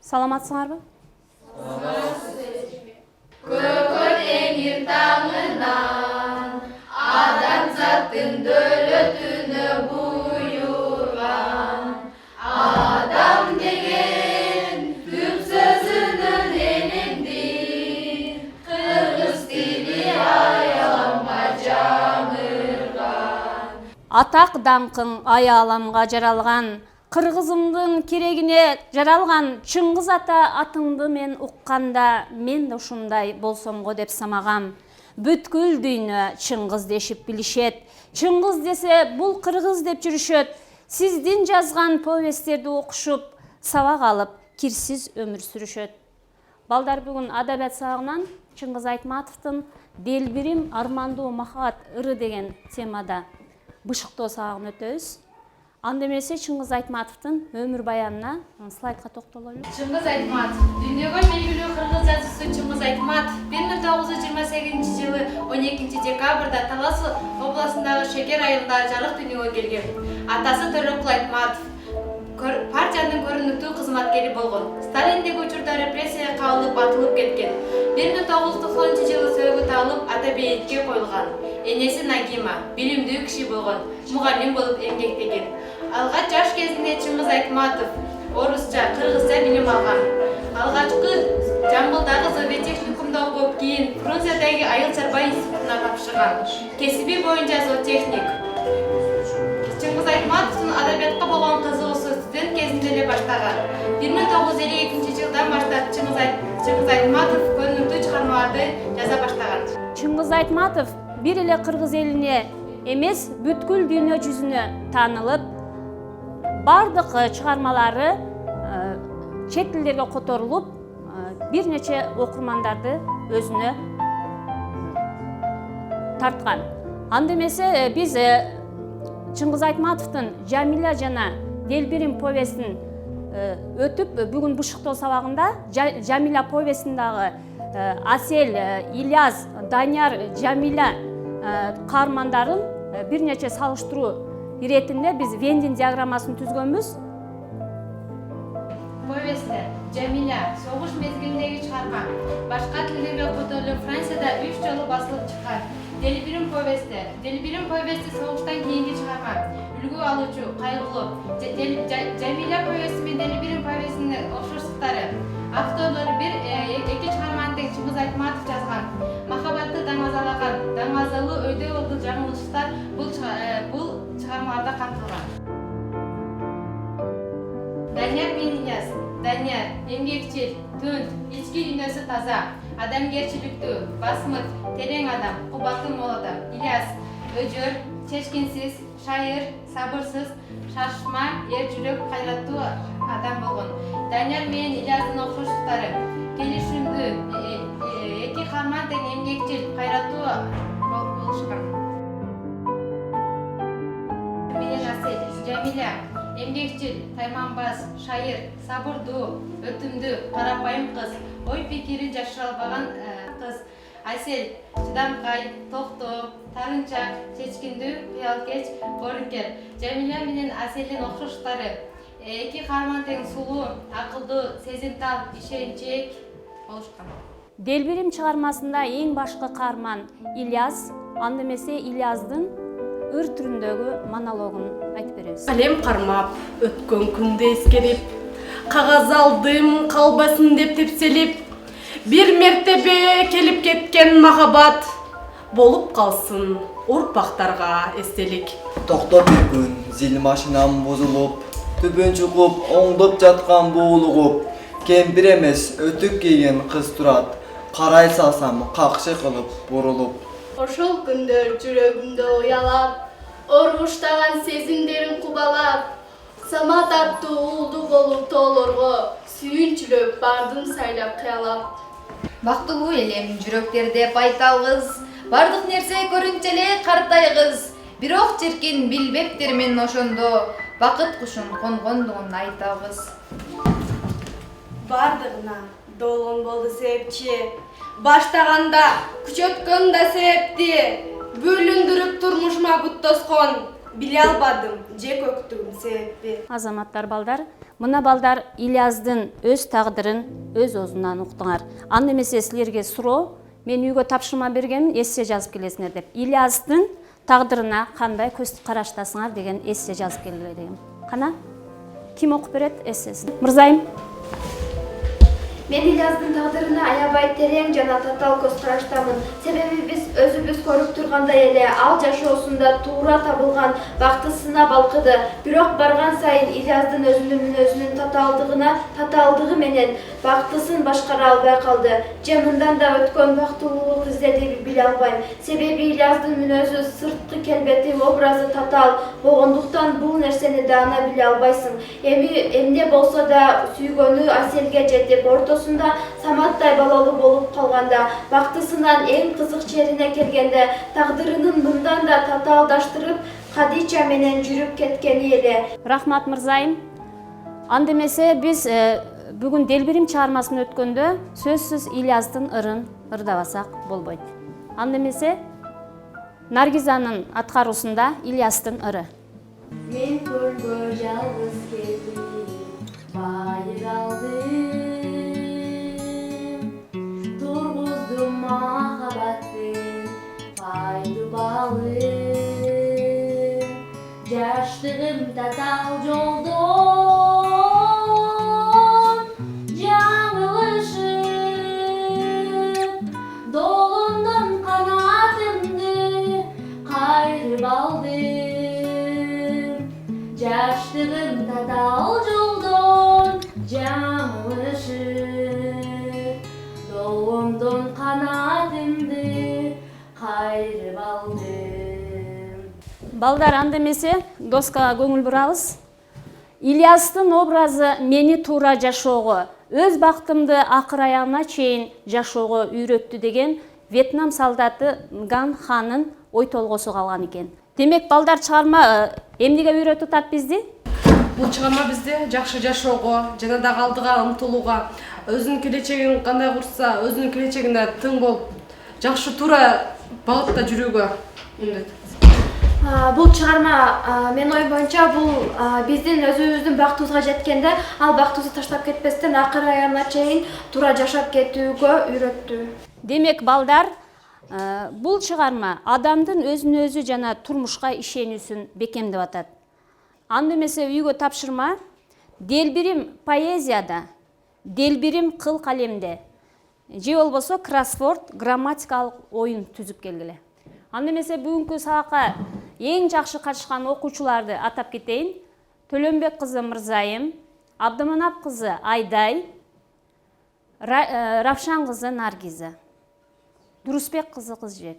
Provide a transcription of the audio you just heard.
Саламатсыңарбы? Көкөт эңир таңынан адамзаттын дөлөтүнө буйруган адам деген түп сөзүнөн элимдин кыргыз тили айаламга жаңырган. Атак даңкың айаламга жаралган, кыргызымдын керегине жаралган. Чыңгыз ата атыңды мен укканда, мен да ушундай болсомго деп самагам. Бүткүл дүйнө Чыңгыз дешип билишет. Чыңгыз десе бул кыргыз деп жүрүшөт. Сиздин жазган повесттерди окушуп, сабак алып, кирсиз өмүр сүрүшөт. Балдар, бүгүн адабият сабагынан Чыңгыз Айтматовдун Делбирим армандуу махабат ыры деген темада бышыктоо сабагын өтөбүз. Анда эмесе Чыңгыз Айтматовдун өмүр баянына слайдка токтололу. Чыңгыз Айтматов, дүйнөгө белгилүү кыргыз жазуучусу Чыңгыз Айтматов 1928 жылы 12 декабрда Талас областындагы Шекер айылында жарык дүйнөгө келген. Атасы Төрөкул Айтматов партиянын көрүнүктүү кызматкери болгон. Сталиндеги учурда репрессияга кабылып атылып кеткен. 1990 жылы сөөгүт алып ата бейитке коюлган. Энеси Нагима билимдүү киши болгон, мугалим болуп эмгектеген. Алгач жаш кезинде Чыңгыз Айтматов орусча, кыргызча билим алган. Алгачкы Жамбылдагы зоотехникумда окуп, кийин Фрунзедеги айыл чарба институтуна тапшырган. Кесиби боюнча зоотехник. Чыңгыз Айтматовдун адабиятка болгон кызыгуусу студент кезинде эле баштаган. 1952 жылдан баштап Чыңгыз Айтматов көрүнүктүү чыгармаларды жаза баштаган. Чыңгыз Айтматов бир эле кыргыз элине эмес, бүткүл дүйнө жүзүнө таанылып, бардык чыгармалары чет тилдерге которулуп, бир нече окурмандарды өзүнө тарткан. Анда эмесе биз Чыңгыз Айтматовдун Жамиля жана Делбирим повестин өтүп, бүгүн бышыктоо сабагында Жамиля повестиндагы Асел, Ильяс, Данияр, Жамиля каармандарын бир нече салыштыруу иретинде биз Вендин диаграммасын түзгөнбүз. Повестте Жамиля согуш мезгилиндеги чыгарма. Башка тилдерге которулуп Францияда 3 жолу басылып чыккан. Делбирим повести согуштан кийинки чыгарма. Үлгү алуучу, кайгылуу. Жамиля повести менен Делбирим повестинин окшоштуктары. Авторлору эки чыгарманы тең Чыңгыз Айтматов жазган. Махабатты даңазалаган, даңазалуу өйдө болду жаңылыштар бул чыгармаларда камтылган. Данияр менен Ильяс. Данияр эмгекчил, түнт, ички дүйнөсү таза, адамгерчиликтүү, басмыт, терең адам, кубаты мол адам. Ильяс өжөр, чечкинсиз, шайыр, сабырсыз, шашма, эр жүрөк, кайраттуу адам болгон. Данияр менен Ильястын окшоштуктары: келишимдүү, эки каарман тең эмгекчил, кайраттуу болушкан. Менен Асел, Жамиля эмгекчил, тайманбаз, шайыр, сабырдуу, өтүмдүү, карапайым кыз, ой пикири жашыралбаган кыз. Асел чыдамкай, токтоо, тарынчак, чечкиндүү, кыялкеч, боорукер. Жамиля менен Аселдин окшоштуктары: эки каарман тең сулуу, акылдуу, сезимтал, ишенчээк болушкан. Делбирим чыгармасында эң башкы каарман Ильяс, анда эмесе Ильястын ыр түрүндөгү монологун айтып беребиз. Алем кармап, өткөн күндү эскерип, кагаз алдым калбасын деп тепселип, бир мертебе келип кеткен махабат болуп калсын урпактарга эстелик. Токто бир күн зил машинам бузулуп, түбүн чугуп, оңдоп жаткан буулугуп, кемпир эмес өтүк кийген кыз турат, карай салсам какшы кылып бурулуп. Ошол күндөр жүрөгүмдө уялап, оргуштаган сезимдерин кубалап, самат аттуу уулду болуп тоолорго сүйүнчүлөп бардым сайлап кыялап. Бактылуу элем жүрөктөрдө байталгыз, бардык нерсе көрүнчү эле картайгыз. Бирок чиркин билбептермен ошондо, бакыт кушун конгондугун айтабыз. Бардыгына долгон болду себепчи, баштаганда күчөткөн да себепти, бөлүндүрүп турмушума бут тоскон. биле албадым же көктүгүм себепи. Азаматтар балдар, мына балдар Ильяздын өз тагдырын өз өзүнөн уктуңар. Анда эмесе силерге суроо, мен үйгө тапшырма бергенмин, эссе жазып келесиңер деп. Ильяздын тагдырына кандай көз караштасыңар деген эссе жазып келгиле дегем. Кана? Ким окуп берет эссесин? Мырзайым. Мен Ильяздын тагдырына аябай терең жана татаал көз караштамын. Себеби биз өзүбүз көрүп тургандай эле ал жашоосунда туура табылган бактысына балкыды. Бирок барган сайын Ильяздын өзүнүн мүнөзүнүн татаалдыгы менен бактысын башкара албай калды. Же мындан да өткөн бактылуулук издедиби биле албайм. Себеби Ильяздын мүнөзү, сырткы келбети, образы татаал болгондуктан бул нерсени даана биле албайсың. Эмне болсо да сүйгөнү Аселге жетип, ортосунда Саматтай балалуу болуп калганда, бактысынан эң кызык жерине келгенде, тагдырынын мындан да татаалдаштырып, Кадича менен жүрүп кеткени эле. Рахмат мырзайым. Анда эмесе биз бүгүн Делбирим чыгармасын өткөндө сөзсүз Ильяздын ырын ырдабасак болбойт. Анда эмесе Наргизанын аткаруусунда Ильяздын ыры. Мен көлгө жалгыз келип байыр алдым, тургуздум махабаттын пайды балын, жаштыгым татаал жолдон жаңылышып, долондон канатымды кайрып алдым, жаштыгым татаал жолдон жаңылышып, долондон канатымды кайрып алдым. Балдар, анда эмесе доскага көңүл бурабыз. Ильястын образы мени туура жашоого, өз бактымды акыр аягына чейин жашоого үйрөттү деген Вьетнам солдаты Ган Ханын ой толгосу калган экен. Демек балдар, чыгарма эмнеге үйрөтүп атат бизди? Бул чыгарма бизди жакшы жашоого жана дагы алдыга умтулууга, өзүнүн келечегин кандай курса, өзүнүн келечегине тың болуп, жакшы туура багытта жүрүүгө үндөйт. Бул чыгарма мен оюм боюнча бул биздин өзүбүздүн бактыбызга жеткенде ал бактыбызды таштап кетпестен акыр аягына чейин туура жашап кетүүгө үйрөттү. Демек балдар, бул чыгарма адамдын өзүнө өзү жана турмушка ишенүүсүн бекемдеп атат. Анда эмесе үйгө тапшырма Делбирим поэзияда, Делбирим кыл калемде, же болбосо кроссворд грамматикалык оюн түзүп келгиле. Анда эмесе бүгүнкү сабакка эң жакшы катышкан окуучуларды атап кетейин. Төлөнбек кызы Мырзайым, Абдыманап кызы Айдай, Равшан кызы Наргиза, Дурусбек кызы Кызжебек.